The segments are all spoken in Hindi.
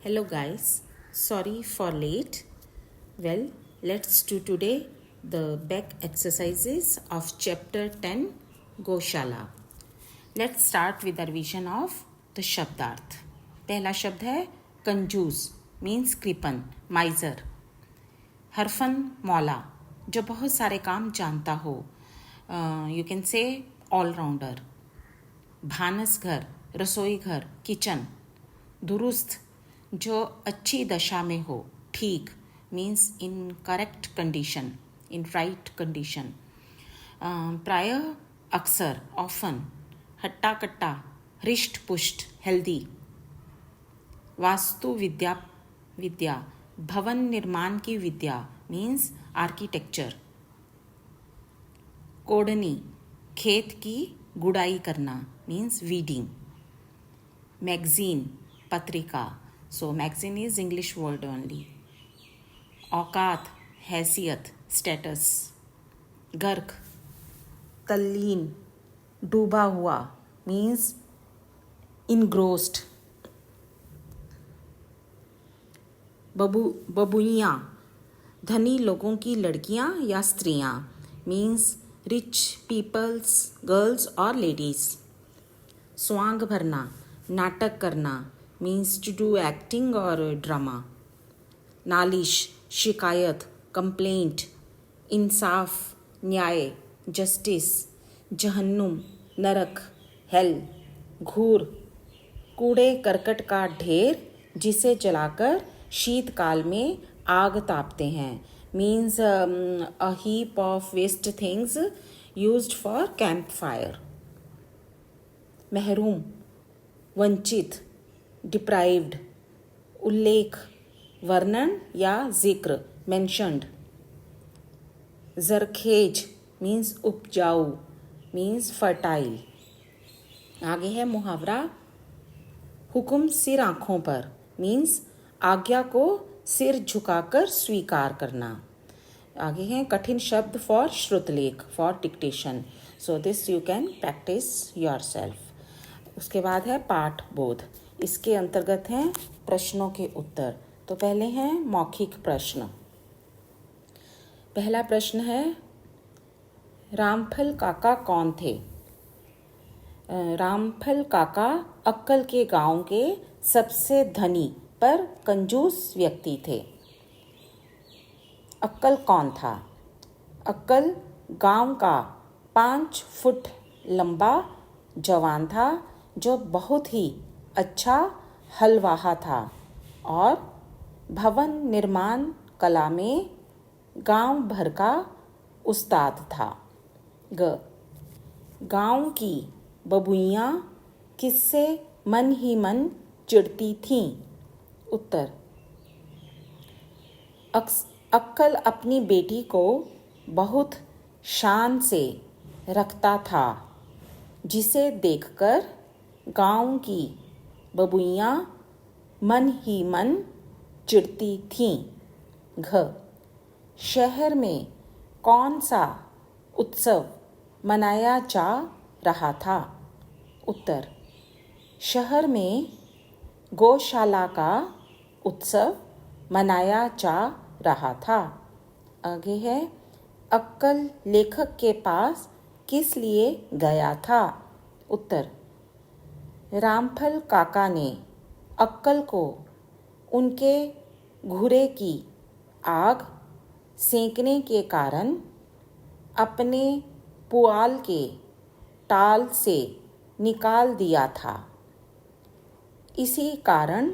Hello guys, sorry for late. Well, let's do today the back exercises of chapter 10 Goshala. Let's start with the revision of the शब्दार्थ. पहला शब्द है कंजूस मीन्स कृपन माइजर. हरफन मौला जो बहुत सारे काम जानता हो, यू कैन से ऑलराउंडर. भानस घर रसोई घर किचन. दुरुस्त जो अच्छी दशा में हो, ठीक means in correct condition, in right condition. प्रायः अक्सर ऑफन. हट्टा कट्टा हृष्ट पुष्ट हेल्दी. वास्तु विद्या विद्या भवन निर्माण की विद्या मीन्स आर्किटेक्चर. कोडनी खेत की गुड़ाई करना मीन्स वीडिंग. मैगजीन पत्रिका, so magazine is English word only. औकात हैसियत स्टेटस. गर्क तल्लीन डूबा हुआ मीन्स इनग्रोस्ड. बबुइयाँ धनी लोगों की लड़कियाँ या स्त्रियाँ मीन्स रिच पीपल्स गर्ल्स और लेडीज़. स्वांग भरना नाटक करना मीन्स टू डू एक्टिंग और ड्रामा. नालिश शिकायत कंप्लेंट. इंसाफ न्याय जस्टिस. जहन्नुम नरक हेल. घूर कूड़े करकट का ढेर जिसे जलाकर शीतकाल में आग तापते हैं means a heap of waste things used for camp fire. महरूम वंचित डिप्राइव्ड. उल्लेख वर्णन या जिक्र मेंशन्ड. जरखेज मीन्स उपजाऊ मीन्स फर्टाइल. आगे है मुहावरा हुक्म सिर आँखों पर मीन्स आज्ञा को सिर झुकाकर स्वीकार करना. आगे हैं कठिन शब्द फॉर श्रुतलेख for dictation. So this you can practice yourself. उसके बाद है पाठ बोध. इसके अंतर्गत हैं प्रश्नों के उत्तर. तो पहले हैं मौखिक प्रश्न. पहला प्रश्न है रामफल काका कौन थे? रामफल काका अक्कल के गांव के सबसे धनी पर कंजूस व्यक्ति थे. अक्कल कौन था? अक्कल गांव का 5 फुट लंबा जवान था जो बहुत ही अच्छा हलवाहा था और भवन निर्माण कला में गांव भर का उस्ताद था. गांव की बबुइयाँ किससे मन ही मन चिढ़ती थीं? उत्तर अक्कल अपनी बेटी को बहुत शान से रखता था जिसे देखकर गांव की बबुइयाँ मन ही मन चिढ़ती थीं. शहर में कौन सा उत्सव मनाया जा रहा था? उत्तर शहर में गौशाला का उत्सव मनाया जा रहा था. आगे है अक्कल लेखक के पास किस लिए गया था? उत्तर रामफल काका ने अक्कल को उनके घूरे की आग सेंकने के कारण अपने पुआल के टाल से निकाल दिया था. इसी कारण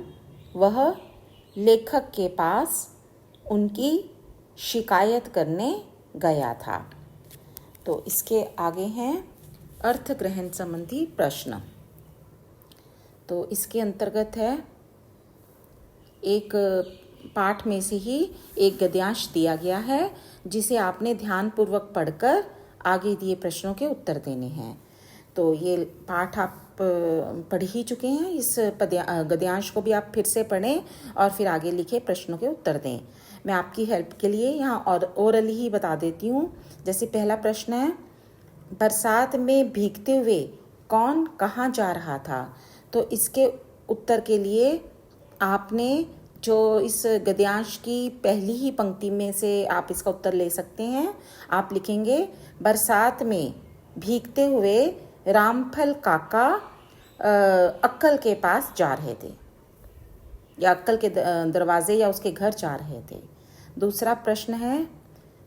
वह लेखक के पास उनकी शिकायत करने गया था. तो इसके आगे हैं अर्थ ग्रहण संबंधी प्रश्न. तो इसके अंतर्गत है एक पाठ में से ही एक गद्यांश दिया गया है जिसे आपने ध्यानपूर्वक पढ़कर आगे दिए प्रश्नों के उत्तर देने हैं. तो ये पाठ आप पढ़ ही चुके हैं. इस गद्यांश को भी आप फिर से पढ़ें और फिर आगे लिखे प्रश्नों के उत्तर दें. मैं आपकी हेल्प के लिए यहाँ और ओरली ही बता देती हूँ. जैसे पहला प्रश्न है बरसात में भीगते हुए कौन कहाँ जा रहा था? तो इसके उत्तर के लिए आपने जो इस गद्यांश की पहली ही पंक्ति में से आप इसका उत्तर ले सकते हैं। आप लिखेंगे, बरसात में भीगते हुए रामफल काका अक्कल के पास जा रहे थे, या अक्कल के दरवाजे या उसके घर जा रहे थे। दूसरा प्रश्न है,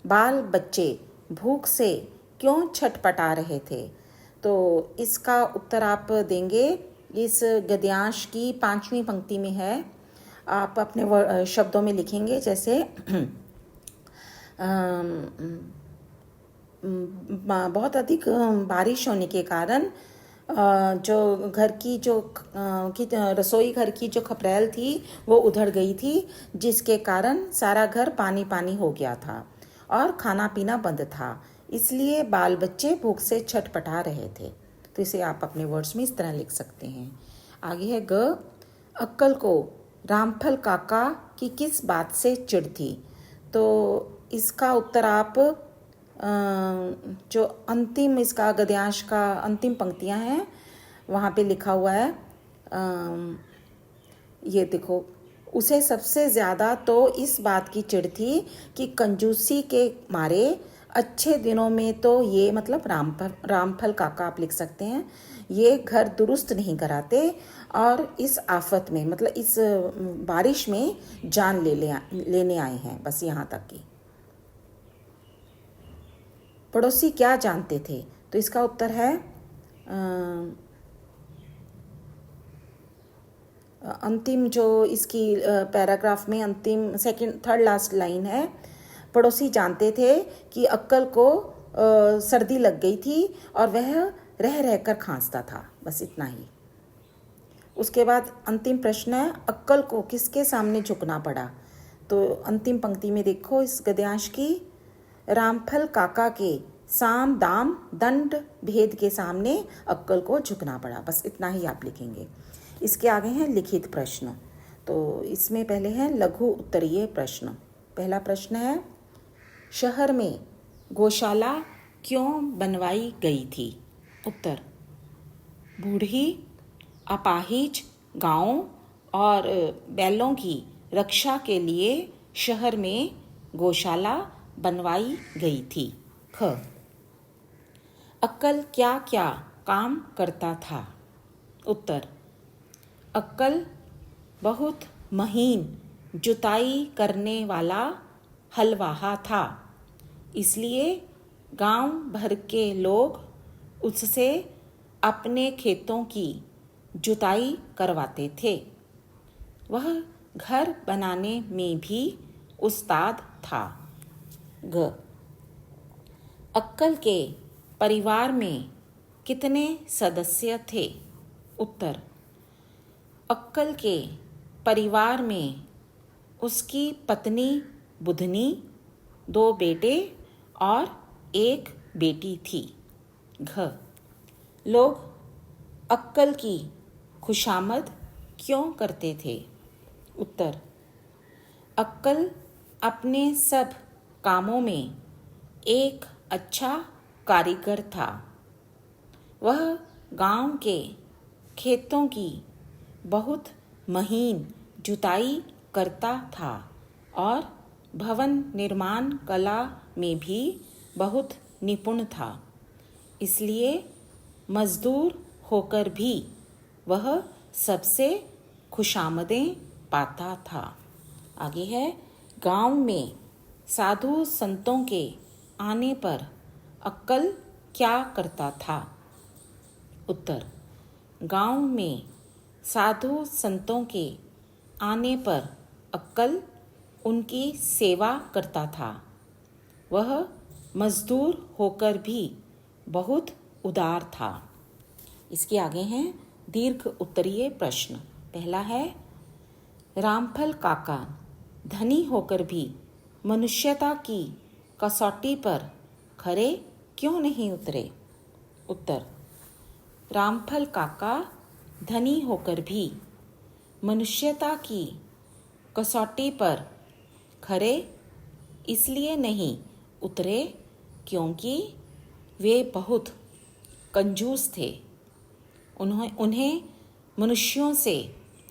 बाल बच्चे भूख से क्यों छटपटा रहे थे? तो इसका उत्तर आप देंगे, इस गद्यांश की 5वीं पंक्ति में है। आप अपने शब्दों में लिखेंगे, जैसे बहुत अधिक बारिश होने के कारण जो घर की रसोई घर की जो खपरेल थी वो उधड़ गई थी, जिसके कारण सारा घर पानी पानी हो गया था और खाना पीना बंद था, इसलिए बाल बच्चे भूख से छटपटा रहे थे। तो इसे आप अपने वर्ड्स में इस तरह लिख सकते हैं। आगे है ग, अक्कल को रामफल काका की किस बात से चिढ़ थी? तो इसका उत्तर आप जो अंतिम इसका गद्यांश का अंतिम पंक्तियां हैं वहाँ पे लिखा हुआ है, ये देखो, उसे सबसे ज़्यादा तो इस बात की चिढ़ थी कि कंजूसी के मारे अच्छे दिनों में तो ये, मतलब रामफल काका आप लिख सकते हैं, ये घर दुरुस्त नहीं कराते और इस आफत में, मतलब इस बारिश में जान लेने आए हैं। बस यहाँ तक की। पड़ोसी क्या जानते थे? तो इसका उत्तर है अंतिम जो इसकी पैराग्राफ में अंतिम थर्ड लास्ट लाइन है, पड़ोसी जानते थे कि अक्कल को सर्दी लग गई थी और वह रह रहकर खांसता था। बस इतना ही। उसके बाद अंतिम प्रश्न है, अक्कल को किसके सामने झुकना पड़ा? तो अंतिम पंक्ति में देखो इस गद्यांश की, रामफल काका के साम दाम दंड भेद के सामने अक्कल को झुकना पड़ा। बस इतना ही आप लिखेंगे। इसके आगे हैं लिखित प्रश्न। तो इसमें पहले हैं लघु उत्तरीय प्रश्न। पहला प्रश्न है, शहर में गौशाला क्यों बनवाई गई थी? उत्तर, बूढ़ी अपाहिज गायों और बैलों की रक्षा के लिए शहर में गौशाला बनवाई गई थी। ख, अक्कल क्या क्या काम करता था? उत्तर, अक्कल बहुत महीन जुताई करने वाला हलवाहा था, इसलिए गांव भर के लोग उससे अपने खेतों की जुताई करवाते थे। वह घर बनाने में भी उस्ताद था। ग, अक्कल के परिवार में कितने सदस्य थे? उत्तर, अक्कल के परिवार में उसकी पत्नी बुधनी, 2 बेटे और 1 बेटी थी। घ, लोग अक्कल की खुशामद क्यों करते थे? उत्तर, अक्कल अपने सब कामों में एक अच्छा कारीगर था। वह गांव के खेतों की बहुत महीन जुताई करता था और भवन निर्माण कला में भी बहुत निपुण था, इसलिए मजदूर होकर भी वह सबसे खुशामदें पाता था। आगे है, गांव में साधु संतों के आने पर अक्कल क्या करता था? उत्तर, गांव में साधु संतों के आने पर अक्कल उनकी सेवा करता था। वह मजदूर होकर भी बहुत उदार था। इसके आगे हैं दीर्घ उत्तरीय प्रश्न। पहला है, रामफल काका धनी होकर भी मनुष्यता की कसौटी पर खरे क्यों नहीं उतरे? उत्तर, रामफल काका धनी होकर भी मनुष्यता की कसौटी पर खरे इसलिए नहीं उतरे क्योंकि वे बहुत कंजूस थे। उन्हें मनुष्यों से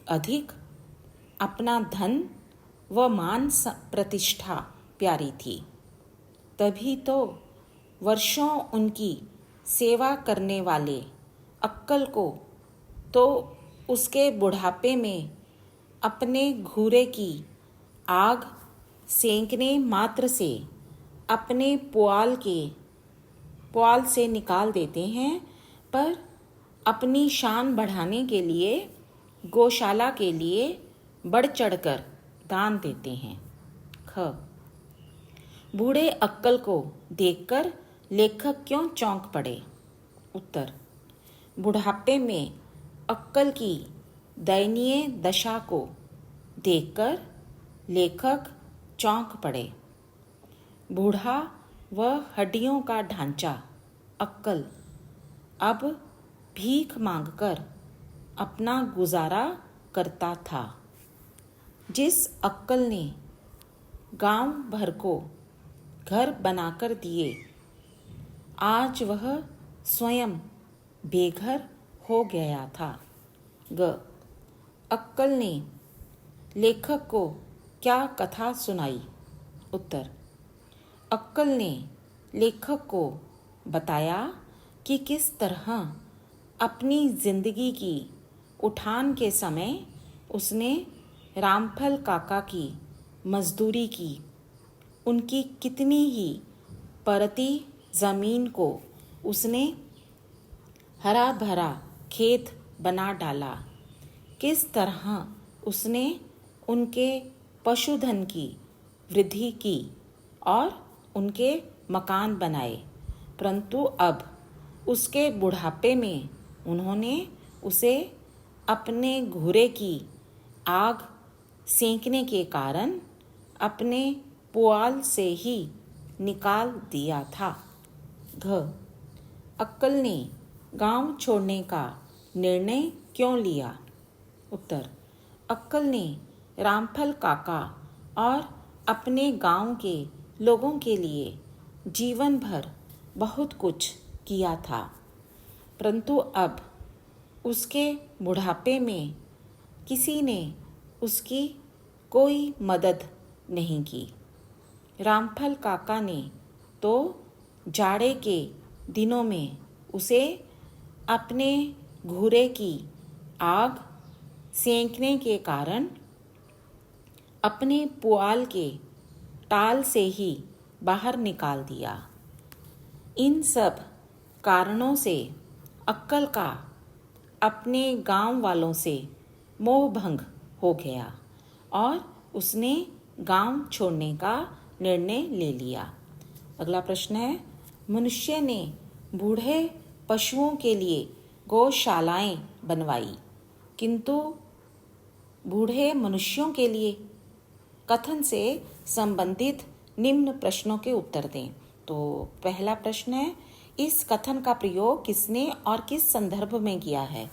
अधिक अपना धन व मान प्रतिष्ठा प्यारी थी। तभी तो वर्षों उनकी सेवा करने वाले अक्कल को तो उसके बुढ़ापे में अपने घूरे की आग सेंकने मात्र से अपने पुआल से निकाल देते हैं, पर अपनी शान बढ़ाने के लिए गौशाला के लिए बढ़ चढ़कर दान देते हैं। ख बूढ़े अक्कल को देखकर लेखक क्यों चौंक पड़े? उत्तर, बुढ़ापे में अक्कल की दयनीय दशा को देखकर लेखक चौंक पड़े। बूढ़ा व हड्डियों का ढांचा अक्कल अब भीख मांगकर अपना गुजारा करता था। जिस अक्कल ने गांव भर को घर बनाकर दिए, आज वह स्वयं बेघर हो गया था। ग अक्कल ने लेखक को क्या कथा सुनाई? उत्तर, अक्कल ने लेखक को बताया कि किस तरह अपनी जिंदगी की उठान के समय उसने रामफल काका की मजदूरी की, उनकी कितनी ही परती ज़मीन को उसने हरा भरा खेत बना डाला, किस तरह उसने उनके पशुधन की वृद्धि की और उनके मकान बनाए, परंतु अब उसके बुढ़ापे में उन्होंने उसे अपने घूरे की आग सेंकने के कारण अपने पुआल से ही निकाल दिया था। घ अक्कल ने गांव छोड़ने का निर्णय क्यों लिया? उत्तर, अक्कल ने रामफल काका और अपने गांव के लोगों के लिए जीवन भर बहुत कुछ किया था, परंतु अब उसके बुढ़ापे में किसी ने उसकी कोई मदद नहीं की। रामफल काका ने तो जाड़े के दिनों में उसे अपने घूरे की आग सेंकने के कारण अपने पुआल के टाल से ही बाहर निकाल दिया। इन सब कारणों से अक्कल का अपने गांव वालों से मोह भंग हो गया और उसने गांव छोड़ने का निर्णय ले लिया। अगला प्रश्न है, मनुष्य ने बूढ़े पशुओं के लिए गौशालाएं बनवाई, किंतु बूढ़े मनुष्यों के लिए कथन से संबंधित निम्न प्रश्नों के उत्तर दें। तो पहला प्रश्न है, इस कथन का प्रयोग किसने और किस संदर्भ में किया है?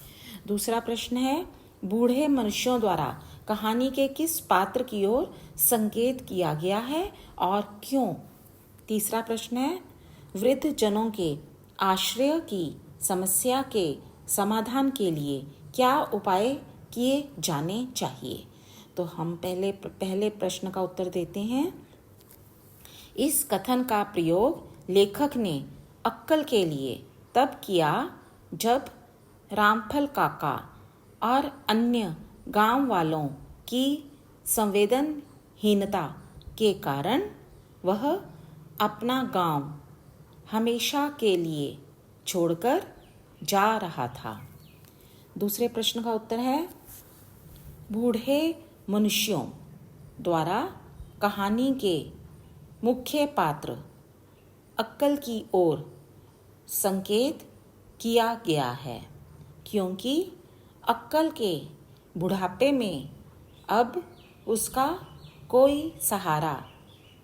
दूसरा प्रश्न है, बूढ़े मनुष्यों द्वारा कहानी के किस पात्र की ओर संकेत किया गया है और क्यों? तीसरा प्रश्न है, वृद्ध जनों के आश्रय की समस्या के समाधान के लिए क्या उपाय किए जाने चाहिए? तो हम पहले प्रश्न का उत्तर देते हैं। इस कथन का प्रयोग लेखक ने अक्कल के लिए तब किया जब रामफल काका और अन्य गांव वालों की संवेदनहीनता के कारण वह अपना गांव हमेशा के लिए छोड़कर जा रहा था। दूसरे प्रश्न का उत्तर है, बूढ़े मनुष्यों द्वारा कहानी के मुख्य पात्र अक्कल की ओर संकेत किया गया है, क्योंकि अक्कल के बुढ़ापे में अब उसका कोई सहारा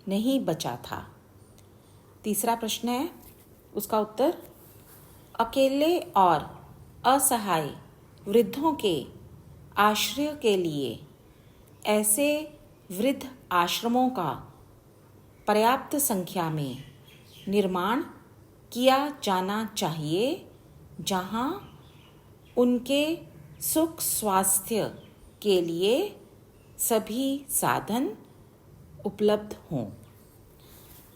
नहीं बचा था। तीसरा प्रश्न है, उसका उत्तर, अकेले और असहाय वृद्धों के आश्रय के लिए ऐसे वृद्ध आश्रमों का पर्याप्त संख्या में निर्माण किया जाना चाहिए, जहां उनके सुख स्वास्थ्य के लिए सभी साधन उपलब्ध हों।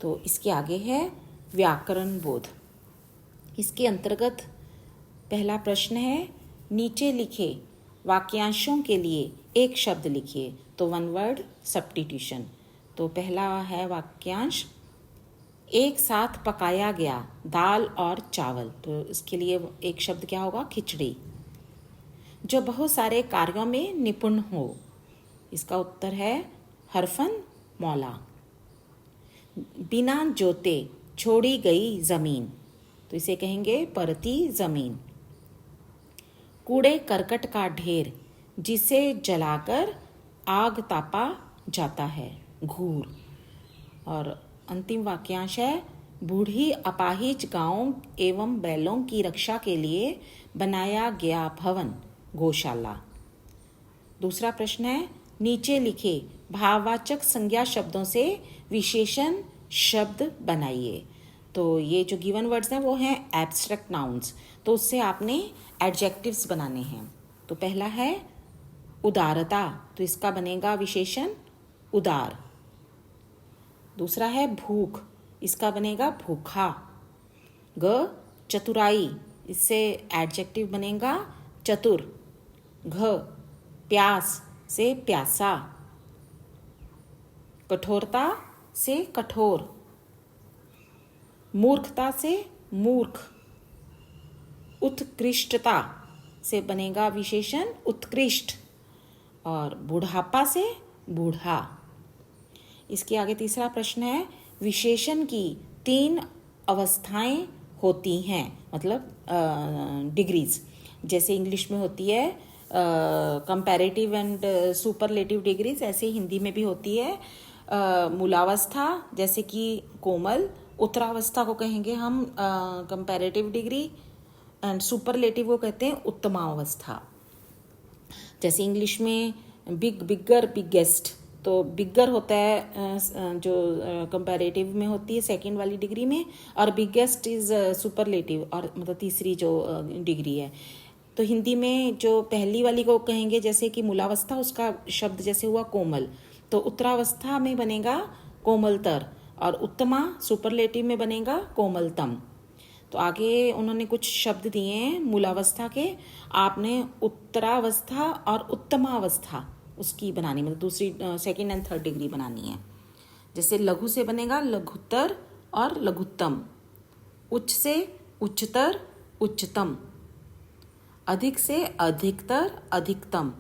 तो इसके आगे है व्याकरण बोध। इसके अंतर्गत पहला प्रश्न है, नीचे लिखे वाक्यांशों के लिए एक शब्द लिखिए। तो वन वर्ड सब्स्टिट्यूशन। तो पहला है वाक्यांश, एक साथ पकाया गया दाल और चावल। तो इसके लिए एक शब्द क्या होगा? खिचड़ी। जो बहुत सारे कार्यों में निपुण हो। इसका उत्तर है हरफन मौला। बिना जोते छोड़ी गई जमीन। तो इसे कहेंगे परती जमीन। कूड़े करकट का ढेर जिसे जलाकर आग तापा जाता है, घूर। और अंतिम वाक्यांश है, बूढ़ी अपाहिज गायों एवं बैलों की रक्षा के लिए बनाया गया भवन, गौशाला। दूसरा प्रश्न है, नीचे लिखे भाववाचक संज्ञा शब्दों से विशेषण शब्द बनाइए। तो ये जो गिवन वर्ड्स हैं वो हैं एब्स्ट्रैक्ट नाउन्स। तो उससे आपने एडजेक्टिव्स बनाने हैं। तो पहला है उदारता। तो इसका बनेगा विशेषण उदार। दूसरा है भूख। इसका बनेगा भूखा। चतुराई। इससे एडजेक्टिव बनेगा चतुर। प्यास से प्यासा। कठोरता से कठोर। मूर्खता से मूर्ख। उत्कृष्टता से बनेगा विशेषण उत्कृष्ट। और बुढ़ापा से बूढ़ा। इसके आगे तीसरा प्रश्न है, विशेषण की 3 अवस्थाएं होती हैं, मतलब डिग्रीज। जैसे इंग्लिश में होती है कंपैरेटिव एंड सुपरलेटिव डिग्रीज, ऐसे हिंदी में भी होती है मूलावस्था जैसे कि कोमल। उत्तरावस्था को कहेंगे हम कंपैरेटिव डिग्री एंड सुपरलेटिव को कहते हैं उत्तमावस्था। जैसे इंग्लिश में बिगर, बिगेस्ट। तो बिगर होता है जो कंपैरेटिव में होती है सेकंड वाली डिग्री में, और बिगेस्ट इज सुपरलेटिव, और मतलब तीसरी जो डिग्री है। तो हिंदी में जो पहली वाली को कहेंगे जैसे कि मूलावस्था, उसका शब्द जैसे हुआ कोमल। तो उत्तरावस्था में बनेगा कोमलतर, और उत्तमा सुपरलेटिव में बनेगा कोमलतम। तो आगे उन्होंने कुछ शब्द दिए हैं मूलावस्था के। आपने उत्तरावस्था और उत्तमावस्था उसकी बनानी, मतलब दूसरी सेकंड एंड थर्ड डिग्री बनानी है। जैसे लघु से बनेगा लघुत्तर और लघुत्तम। उच्च से उच्चतर, उच्चतम। अधिक से अधिकतर, अधिकतम।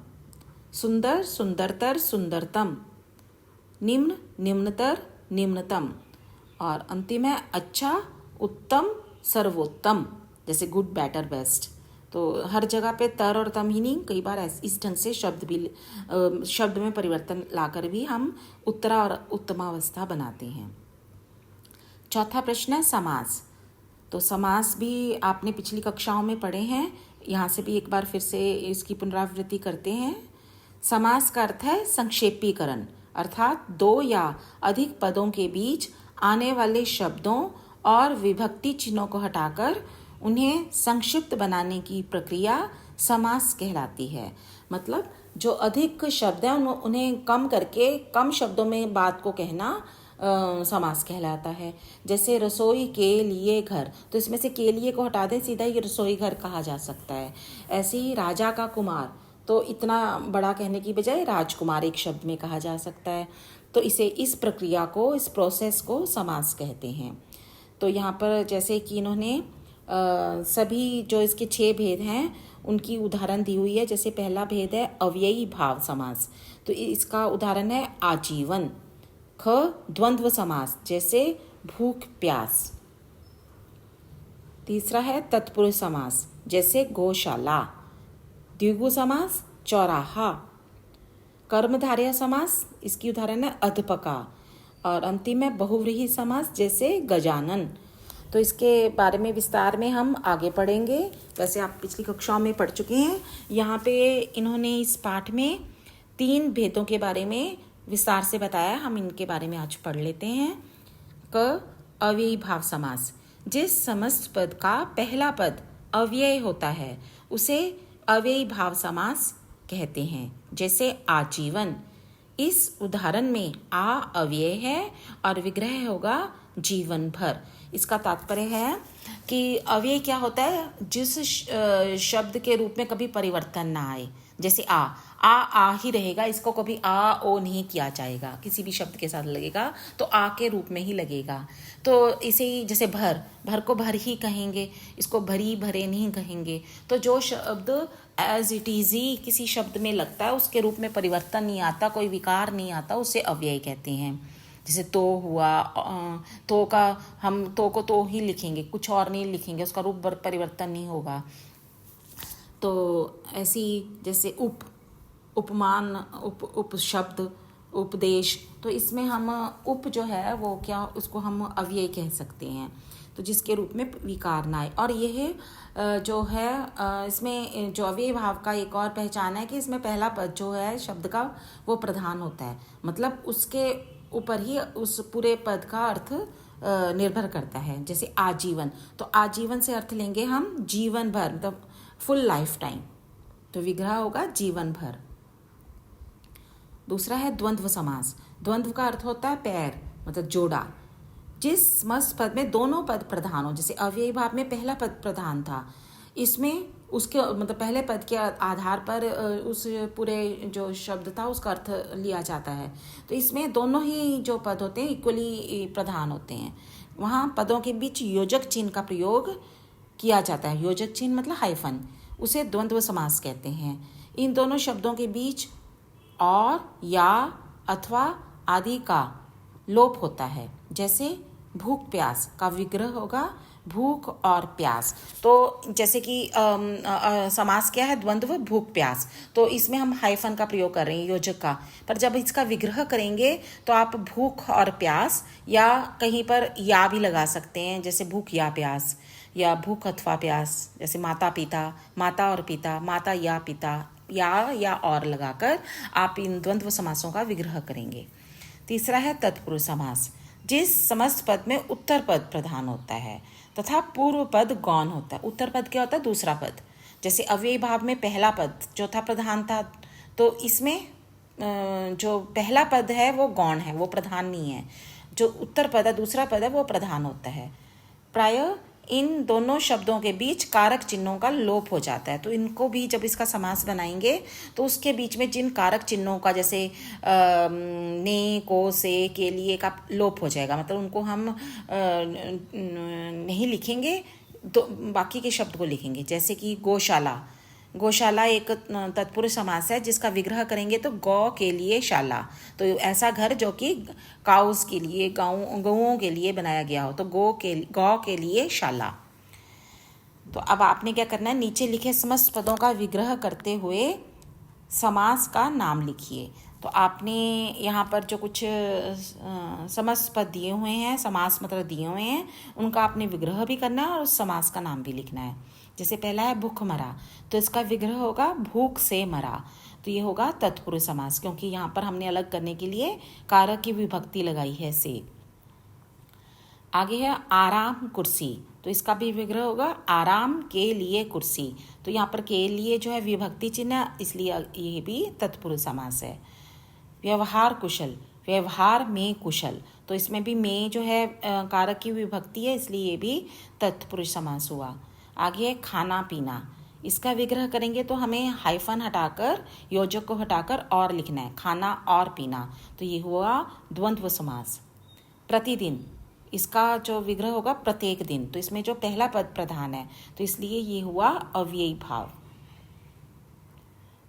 सुंदर, सुंदरतर, सुंदरतम। निम्न, निम्नतर, निम्नतम। और अंतिम है अच्छा, उत्तम, सर्वोत्तम। जैसे गुड, बेटर, बेस्ट। तो हर जगह पे तर और तम ही नहीं, कई बार इस ढंग से शब्द में परिवर्तन लाकर भी हम उत्तरा और उत्तमावस्था बनाते हैं। चौथा प्रश्न है समास। तो समास भी आपने पिछली कक्षाओं में पढ़े हैं, यहाँ से भी एक बार फिर से इसकी पुनरावृत्ति करते हैं। समास का अर्थ है संक्षेपीकरण, अर्थात 2 या अधिक पदों के बीच आने वाले शब्दों और विभक्ति चिन्हों को हटाकर उन्हें संक्षिप्त बनाने की प्रक्रिया समास कहलाती है। मतलब जो अधिक शब्द हैं उन्हें कम करके कम शब्दों में बात को कहना समास कहलाता है। जैसे रसोई के लिए घर, तो इसमें से के लिए को हटा दें, सीधा ही रसोई घर कहा जा सकता है। ऐसे ही राजा का कुमार, तो इतना बड़ा कहने की बजाय राजकुमार एक शब्द में कहा जा सकता है। तो इस प्रक्रिया को, इस प्रोसेस को समास कहते हैं। तो यहाँ पर जैसे कि इन्होंने सभी जो इसके 6 भेद हैं उनकी उदाहरण दी हुई है। जैसे पहला भेद है अव्ययी भाव समास। तो इसका उदाहरण है आजीवन। द्वंद्व समास, जैसे भूख प्यास। तीसरा है तत्पुरुष समास, जैसे गौशाला। द्विगु समास, चौराहा। कर्मधारय समास, इसकी उदाहरण है अध्पका। और अंतिम है बहुव्रीहि समास, जैसे गजानन। तो इसके बारे में विस्तार में हम आगे पढ़ेंगे। वैसे आप पिछली कक्षाओं में पढ़ चुके हैं। यहाँ पे इन्होंने इस पाठ में 3 भेदों के बारे में विस्तार से बताया। हम इनके बारे में आज पढ़ लेते हैं। अव्ययी भाव समास, जिस समस्त पद का पहला पद अव्यय होता है उसे अव्ययी भाव समास कहते हैं। जैसे आजीवन, इस उदाहरण में आ अव्यय है और विग्रह होगा जीवन भर। इसका तात्पर्य है कि अव्यय क्या होता है, जिस शब्द के रूप में कभी परिवर्तन ना आए। जैसे आ ही रहेगा, इसको कभी आ ओ नहीं किया जाएगा, किसी भी शब्द के साथ लगेगा तो आ के रूप में ही लगेगा। तो इसे ही जैसे भर को भर ही कहेंगे, इसको भरी भरे नहीं कहेंगे। तो जो शब्द एज इट इज ही किसी शब्द में लगता है, उसके रूप में परिवर्तन नहीं आता, कोई विकार नहीं आता, उसे अव्यय कहते हैं। जैसे तो हुआ, तो का हम तो को तो ही लिखेंगे, कुछ और नहीं लिखेंगे, उसका रूप परिवर्तन नहीं होगा। तो ऐसी जैसे उपमान, उप शब्द, उपदेश, तो इसमें हम उप जो है वो क्या, उसको हम अव्यय कह सकते हैं, तो जिसके रूप में विकार ना आए। और यह जो है इसमें जो अव्यय भाव का एक और पहचान है कि इसमें पहला पद जो है शब्द का वो प्रधान होता है, मतलब उसके ऊपर ही उस पूरे पद का अर्थ निर्भर करता है। जैसे आजीवन, तो आजीवन से अर्थ लेंगे हम जीवन भर, मतलब फुल लाइफ टाइम, तो विग्रह होगा जीवन भर। दूसरा है द्वंद्व समास। द्वंद्व का अर्थ होता है पैर, मतलब जोड़ा। जिस समस्त पद में दोनों पद प्रधान हो, जैसे अव्ययी भाव में पहला पद प्रधान था, इसमें उसके मतलब पहले पद के आधार पर उस पूरे जो शब्द था उसका अर्थ लिया जाता है। तो इसमें दोनों ही जो पद होते हैं इक्वली प्रधान होते हैं। वहाँ पदों के बीच योजक चिन्ह का प्रयोग किया जाता है। योजक चिन्ह मतलब हाइफन, उसे द्वंद्व समास कहते हैं। इन दोनों शब्दों के बीच और, या, अथवा आदि का लोप होता है। जैसे भूख प्यास का विग्रह होगा भूख और प्यास। तो जैसे कि समास क्या है, द्वंद्व भूख प्यास, तो इसमें हम हाइफन का प्रयोग कर रहे हैं योजक का। पर जब इसका विग्रह करेंगे तो आप भूख और प्यास, या कहीं पर या भी लगा सकते हैं, जैसे भूख या प्यास, या भूख अथवा प्यास। जैसे माता पिता, माता और पिता, माता या पिता, या और लगाकर आप इन द्वंद्व समासों का विग्रह करेंगे। तीसरा है तत्पुरुष समास। जिस समस्त पद में उत्तर पद प्रधान होता है तथा पूर्व पद गौण होता है। उत्तर पद क्या होता है, दूसरा पद। जैसे अव्ययी भाव में पहला पद चौथा प्रधान था, तो इसमें जो पहला पद है वो गौण है, वो प्रधान नहीं है। जो उत्तर पद है, दूसरा पद है, वो प्रधान होता है। प्रायः इन दोनों शब्दों के बीच कारक चिन्हों का लोप हो जाता है। तो इनको भी जब इसका समास बनाएंगे तो उसके बीच में जिन कारक चिन्हों का, जैसे ने, को, से, के लिए का लोप हो जाएगा, मतलब उनको हम नहीं लिखेंगे, तो बाकी के शब्द को लिखेंगे। जैसे कि गौशाला, गौशाला एक तत्पुरुष समास है जिसका विग्रह करेंगे तो गौ के लिए शाला, तो ऐसा घर जो कि काउस के लिए, गौओं के लिए बनाया गया हो, तो गौ के लिए शाला। तो अब आपने क्या करना है, नीचे लिखे समस्त पदों का विग्रह करते हुए समास का नाम लिखिए। तो आपने यहाँ पर जो कुछ समस्त पद दिए हुए हैं, समास मतलब दिए हुए हैं, उनका आपने विग्रह भी करना है और उस समास का नाम भी लिखना है। जैसे पहला है भूख मरा, तो इसका विग्रह होगा भूख से मरा, तो ये होगा तत्पुरुष समास, क्योंकि यहाँ पर हमने अलग करने के लिए कारक की विभक्ति लगाई है से। आगे है आराम कुर्सी, तो इसका भी विग्रह होगा आराम के लिए कुर्सी, तो यहाँ पर के लिए जो है विभक्ति चिन्ह, इसलिए ये भी तत्पुरुष समास है। व्यवहार कुशल, व्यवहार में कुशल, तो इसमें भी में जो है कारक की विभक्ति है, इसलिए ये भी तत्पुरुष समास हुआ। आगे है खाना पीना, इसका विग्रह करेंगे तो हमें हाइफन हटाकर, योजक को हटाकर और लिखना है, खाना और पीना, तो ये हुआ द्वंद्व समास। प्रतिदिन, इसका जो विग्रह होगा प्रत्येक दिन, तो इसमें जो पहला पद प्रधान है तो इसलिए ये हुआ अव्ययी भाव।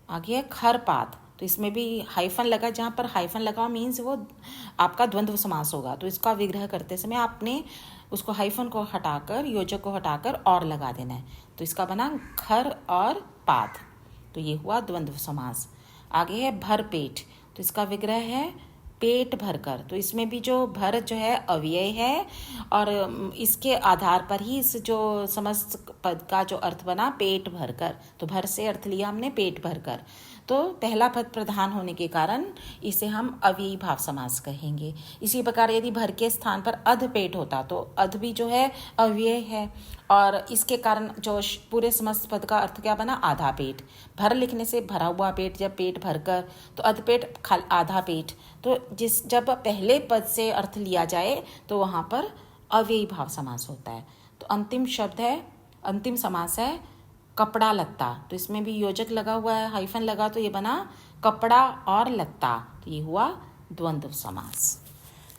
आगे है खरपात, तो इसमें भी हाइफन लगा, जहाँ पर हाइफन लगा मीन्स वो आपका द्वंद्व समास होगा, तो इसका विग्रह करते समय आपने उसको हाइफन को हटाकर, योजक को हटाकर और लगा देना है, तो इसका बना खर और पात, तो ये हुआ द्वंद्व समास। आगे है भर पेट, तो इसका विग्रह है पेट भरकर, तो इसमें भी जो भर जो है अव्यय है और इसके आधार पर ही इस जो समस्त पद का जो अर्थ बना पेट भरकर, तो भर से अर्थ लिया हमने पेट भरकर, तो पहला पद प्रधान होने के कारण इसे हम अव्ययी भाव समास कहेंगे। इसी प्रकार यदि भर के स्थान पर अध पेट होता तो अध भी जो है अव्यय है, और इसके कारण जो पूरे समस्त पद का अर्थ क्या बना, आधा पेट। भर लिखने से भरा हुआ पेट, जब पेट भरकर, तो अध पेट आधा पेट। तो जब पहले पद से अर्थ लिया जाए तो वहाँ पर अव्ययी भाव समास होता है। तो अंतिम शब्द है, अंतिम समास है कपड़ा लत्ता। तो इसमें भी योजक लगा हुआ है, हाइफन लगा, तो ये बना कपड़ा और लत्ता, तो ये हुआ द्वंद्व समास।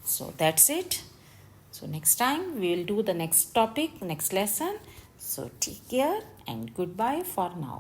So that's it. So next time we will do the next topic, next lesson. So take care and goodbye for now.